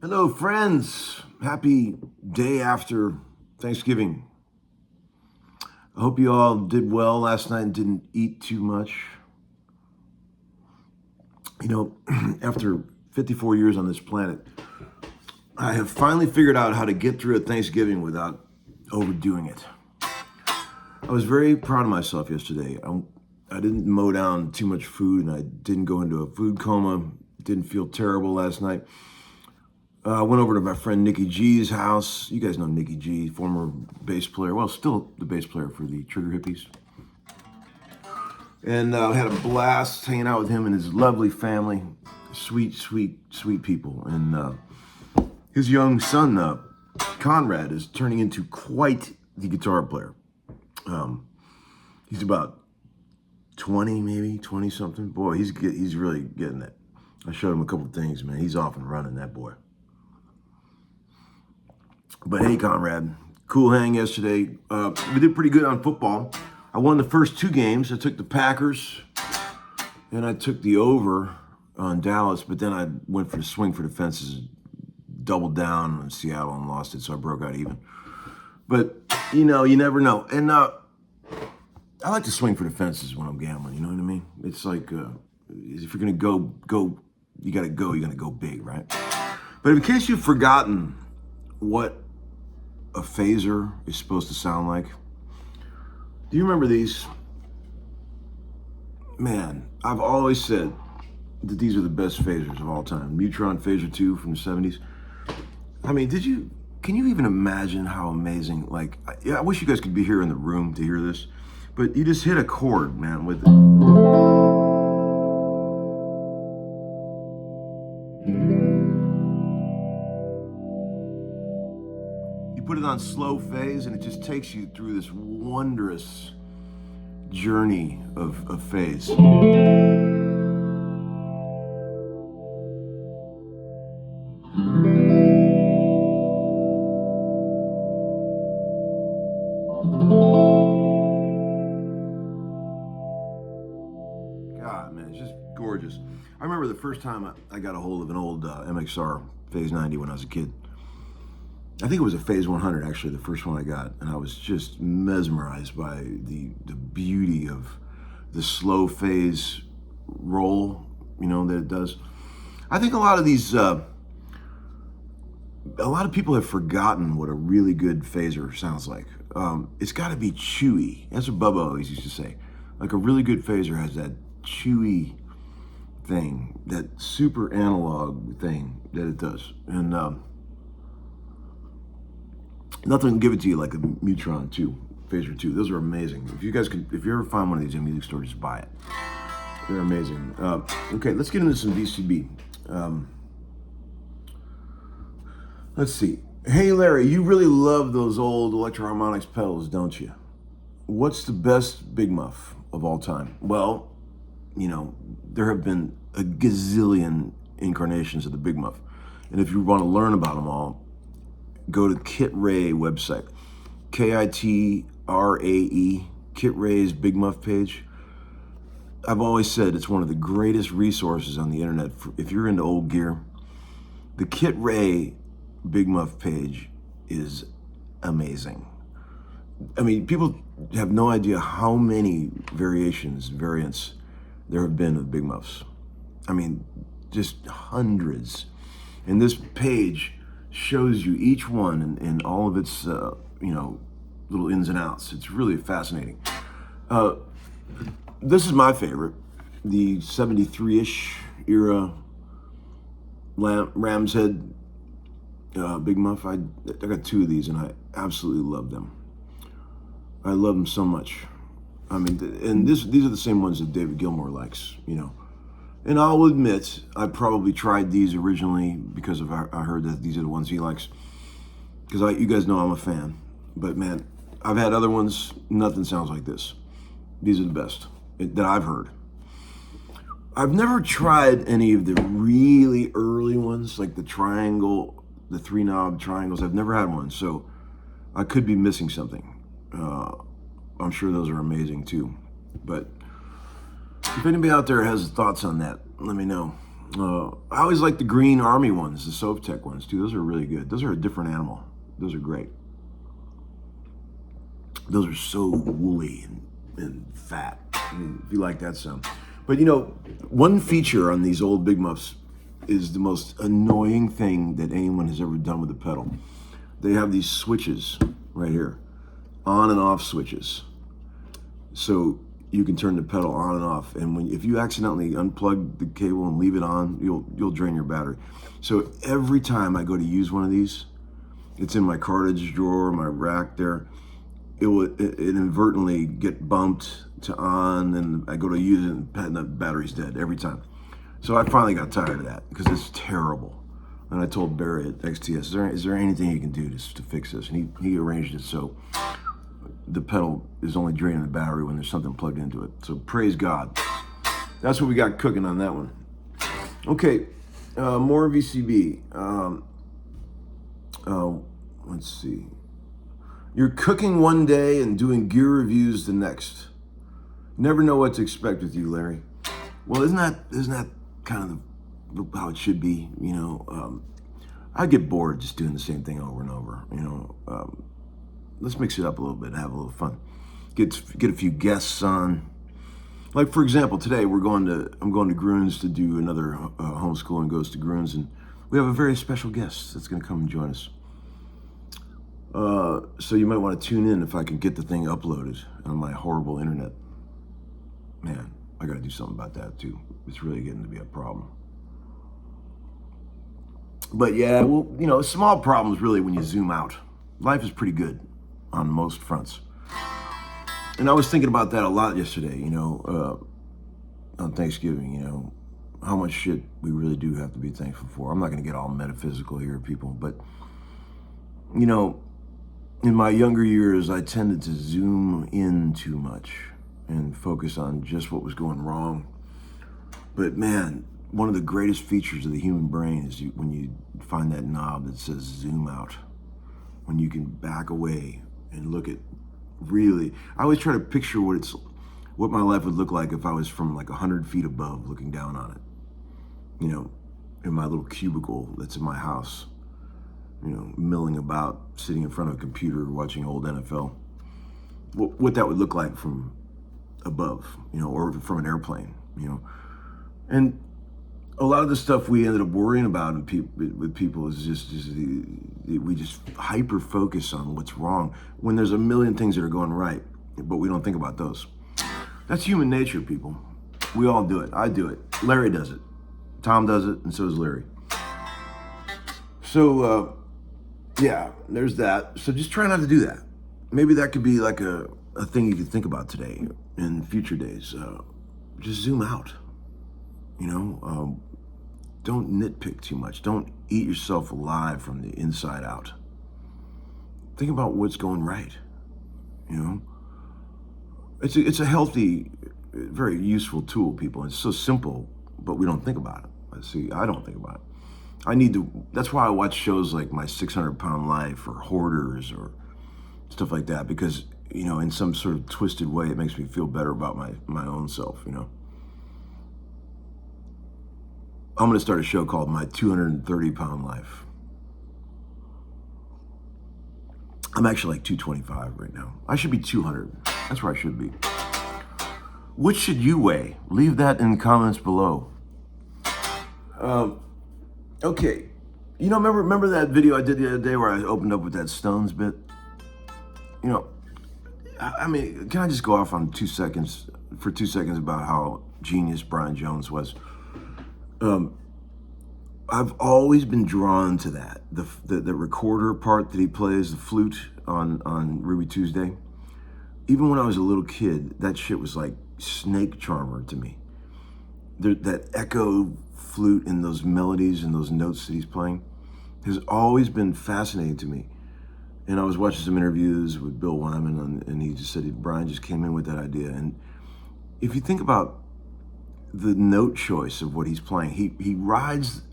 Hello, friends. Happy day after Thanksgiving. I hope you all did well last night and didn't eat too much. You know, after 54 years on this planet, I have finally figured out how to get through a Thanksgiving without overdoing it. I was very proud of myself yesterday. I didn't mow down too much food, and I didn't go into a food coma. Didn't feel terrible last night. I went over to my friend Nikki G's house. You guys know Nikki G, former bass player. Well, still the bass player for the Trigger Hippies. And had a blast hanging out with him and his lovely family. Sweet, sweet, sweet people. And his young son, Conrad, is turning into quite the guitar player. He's about 20, maybe 20 something. Boy, he's really getting it. I showed him a couple things, man. He's off and running, that boy. But hey, Conrad, cool hang yesterday. We did pretty good on football. I won the first two games. I took the Packers, and I took the over on Dallas, but then I went for the swing for the fences, doubled down on Seattle and lost it, so I broke out even. But, you know, you never know. And I like to swing for the fences when I'm gambling, you know what I mean? It's like, if you're going to go, you got to go, you're going to go big, right? But in case you've forgotten what a phaser is supposed to sound like, do you remember these? Man, I've always said that these are the best phasers of all time. Mutron Phaser 2 from the 70s. I mean, can you even imagine how amazing, like, I wish you guys could be here in the room to hear this, but you just hit a chord, man, with it. Put it on slow phase and it just takes you through this wondrous journey of phase. God, man, it's just gorgeous. I remember the first time I got a hold of an old MXR Phase 90 when I was a kid. I think it was a Phase 100, actually, the first one I got, and I was just mesmerized by the beauty of the slow phase roll, you know, that it does. I think a lot of people have forgotten what a really good phaser sounds like. It's got to be chewy. That's what Bubba always used to say. Like, a really good phaser has that chewy thing, that super analog thing that it does, and nothing can give it to you like a Mutron 2, Phaser 2. Those are amazing. If you ever find one of these in a music store, just buy it. They're amazing. Okay, let's get into some DCB. Let's see. Hey, Larry, you really love those old Electro-Harmonix pedals, don't you? What's the best Big Muff of all time? Well, you know, there have been a gazillion incarnations of the Big Muff. And if you want to learn about them all, go to Kit Ray website, Kitrae, Kit Ray's Big Muff page. I've always said it's one of the greatest resources on the internet if you're into old gear. The Kit Ray Big Muff page is amazing. I mean, people have no idea how many variants there have been of Big Muffs. I mean, just hundreds. And this page shows you each one and all of its, little ins and outs. It's really fascinating. This is my favorite, the 73-ish era Ram's Head Big Muff. I got 2 of these, and I absolutely love them. I love them so much. I mean, and these are the same ones that David Gilmour likes, And I'll admit, I probably tried these originally because I heard that these are the ones he likes. Because you guys know I'm a fan. But man, I've had other ones. Nothing sounds like this. These are the best that I've heard. I've never tried any of the really early ones, like the triangle, the 3-knob triangles. I've never had one, so I could be missing something. I'm sure those are amazing too. But if anybody out there has thoughts on that, let me know. I always like the green army ones, the Sovtech ones too. Those are really good. Those are a different animal. Those are great. Those are so woolly and fat. I mean, if you like that sound. But one feature on these old Big Muffs is the most annoying thing that anyone has ever done with a pedal. They have these switches right here, on and off switches. So you can turn the pedal on and off. And if you accidentally unplug the cable and leave it on, you'll drain your battery. So every time I go to use one of these, it's in my cartridge drawer, my rack there. It inadvertently get bumped to on, and I go to use it, and the battery's dead every time. So I finally got tired of that because it's terrible. And I told Barry at XTS, is there anything you can do to fix this? And he arranged it so the pedal is only draining the battery when there's something plugged into it. So praise God. That's what we got cooking on that one. Okay, more VCB. Let's see. You're cooking one day and doing gear reviews the next. Never know what to expect with you, Larry. Well, isn't that kind of how it should be? I get bored just doing the same thing over and over. Let's mix it up a little bit and have a little fun. Get a few guests on. Like for example, today I'm going to Grunes to do another Homeskoolin Goes to Grunes, and we have a very special guest that's going to come and join us. So you might want to tune in if I can get the thing uploaded on my horrible internet. Man, I got to do something about that too. It's really getting to be a problem. But yeah, well, small problems really when you zoom out. Life is pretty good on most fronts. And I was thinking about that a lot yesterday, on Thanksgiving, how much shit we really do have to be thankful for. I'm not going to get all metaphysical here, people, but, in my younger years, I tended to zoom in too much and focus on just what was going wrong. But man, one of the greatest features of the human brain is when you find that knob that says zoom out, when you can back away and look at really, I always try to picture what my life would look like if I was from like 100 feet above looking down on it, in my little cubicle that's in my house. Milling about, sitting in front of a computer, watching old NFL. What that would look like from above, or from an airplane, And a lot of the stuff we ended up worrying about with people is just we just hyper focus on what's wrong when there's a million things that are going right, but we don't think about those. That's human nature, people. We all do it. I do it. Larry does it. Tom does it, and so does Larry. So, yeah, there's that. So just try not to do that. Maybe that could be like a thing you could think about today in future days. Just zoom out. Don't nitpick too much. Don't eat yourself alive from the inside out. Think about what's going right. It's a healthy, very useful tool, people. It's so simple, but we don't think about it. See, I don't think about it. That's why I watch shows like My 600-Pound Life or Hoarders or stuff like that, because, in some sort of twisted way, it makes me feel better about my own self, I'm going to start a show called My 230-Pound Life. I'm actually like 225 right now. I should be 200. That's where I should be. Which should you weigh? Leave that in the comments below. Okay. You know, remember that video I did the other day where I opened up with that Stones bit? You know, I mean, can I just go off on 2 seconds, for 2 seconds about how genius Brian Jones was? I've always been drawn to that. The recorder part that he plays, the flute on Ruby Tuesday. Even when I was a little kid, that shit was like snake charmer to me. That echo flute and those melodies and those notes that he's playing has always been fascinating to me. And I was watching some interviews with Bill Wyman, and he just said Brian just came in with that idea. And if you think about the note choice of what he's playing, he rides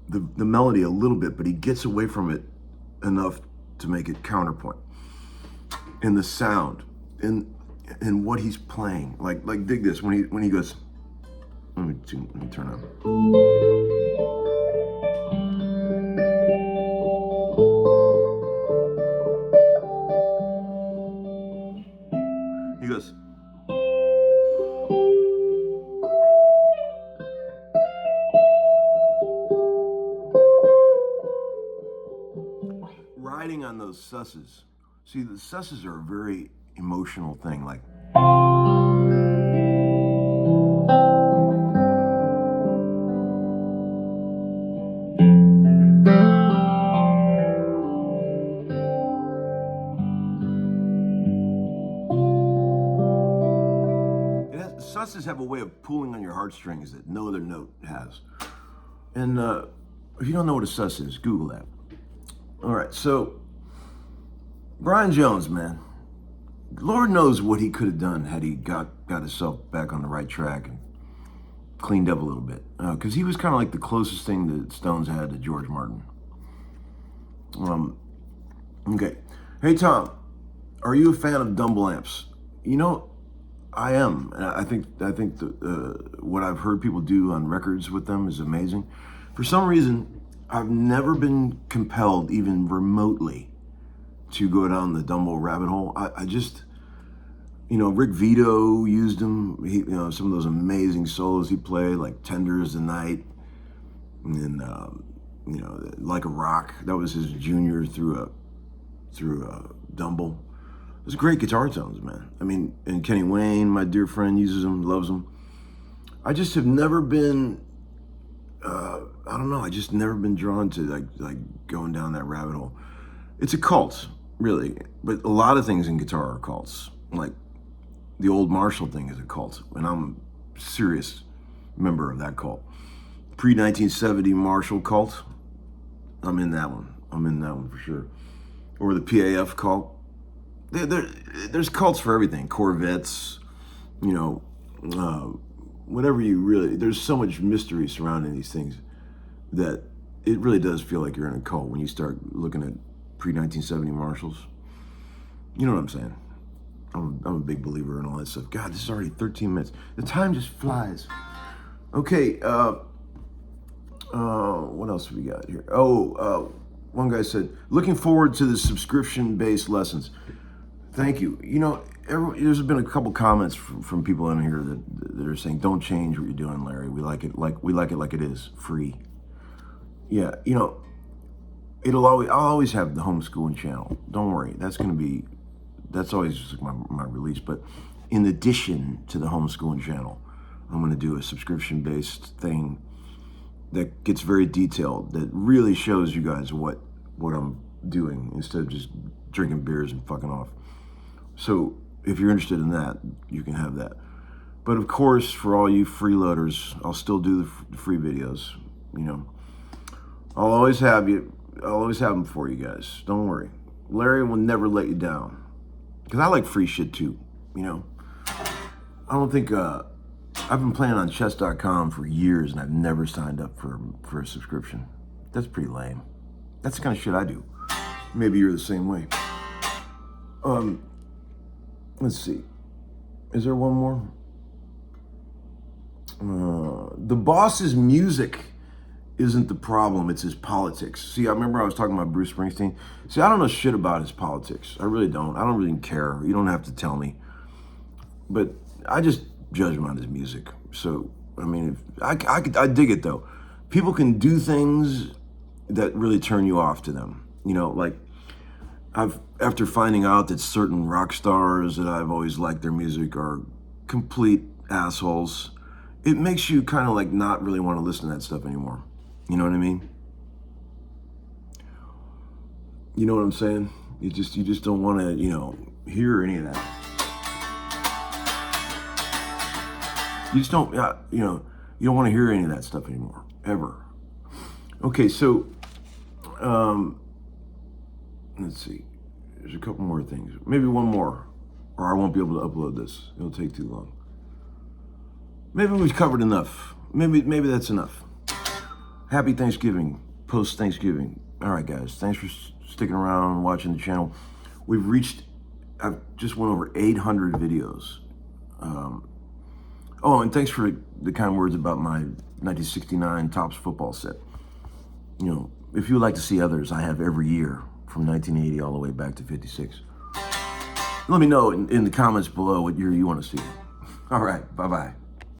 the melody a little bit, but he gets away from it enough to make it counterpoint. And the sound and what he's playing, like dig this when he goes. Let me turn up. He goes. Riding on those susses. See, the susses are a very emotional thing. Like, susses have a way of pulling on your heartstrings that no other note has. And if you don't know what a sus is, Google that. All right, so Brian Jones, man, Lord knows what he could have done had he got himself back on the right track and cleaned up a little bit. Because he was kind of like the closest thing that Stones had to George Martin. Okay. Hey, Tom, are you a fan of Dumble amps? You know, I am. I think what I've heard people do on records with them is amazing. For some reason, I've never been compelled, even remotely, to go down the Dumble rabbit hole. I just, you know, Rick Vito used them. He, you know, some of those amazing solos he played, like "Tender as the Night," and you know, "Like a Rock." That was his junior through Dumble. It's great guitar tones, man. I mean, and Kenny Wayne, my dear friend, uses them, loves them. I just have never been. I don't know. I just never been drawn to like going down that rabbit hole. It's a cult, really. But a lot of things in guitar are cults. Like the old Marshall thing is a cult, and I'm a serious member of that cult. Pre-1970 Marshall cult, I'm in that one. I'm in that one for sure. Or the PAF cult. There's cults for everything. Corvettes, you know, whatever you really. There's so much mystery surrounding these things that it really does feel like you're in a cult when you start looking at pre-1970 Marshalls. You know what I'm saying? I'm a big believer in all that stuff. God, this is already 13 minutes. The time just flies. Okay, what else have we got here? One guy said, looking forward to the subscription-based lessons. Thank you. You know, there's been a couple comments from people in here that are saying, don't change what you're doing, Larry. We like it like it is, free. Yeah, you know, I'll always have the Homeskoolin channel. Don't worry, that's always just my release. But in addition to the Homeskoolin channel, I'm going to do a subscription-based thing that gets very detailed, that really shows you guys what I'm doing instead of just drinking beers and fucking off. So if you're interested in that, you can have that. But of course, for all you freeloaders, I'll still do the free videos. You know, I'll always have them for you guys. Don't worry. Larry will never let you down. Because I like free shit too, you know. I don't think, I've been playing on chess.com for years and I've never signed up for a subscription. That's pretty lame. That's the kind of shit I do. Maybe you're the same way. Let's see. Is there one more? The Boss's music isn't the problem, it's his politics. See, I remember I was talking about Bruce Springsteen. See, I don't know shit about his politics. I really don't. I don't really care. You don't have to tell me. But I just judge him on his music. So, I mean, I dig it though. People can do things that really turn you off to them. You know, like after finding out that certain rock stars that I've always liked their music are complete assholes, it makes you kind of like not really want to listen to that stuff anymore. You know what I mean? You know what I'm saying? You just don't want to, you know, hear any of that. You just don't, you know, you don't want to hear any of that stuff anymore, ever. Okay, so, let's see. There's a couple more things. Maybe one more, or I won't be able to upload this. It'll take too long. Maybe we've covered enough. Maybe that's enough. Happy Thanksgiving, post-Thanksgiving. All right, guys, thanks for sticking around and watching the channel. I've just went over 800 videos. Oh, and thanks for the kind words about my 1969 Topps football set. You know, if you would like to see others, I have every year from 1980 all the way back to 56. Let me know in the comments below what year you want to see. All right, bye-bye.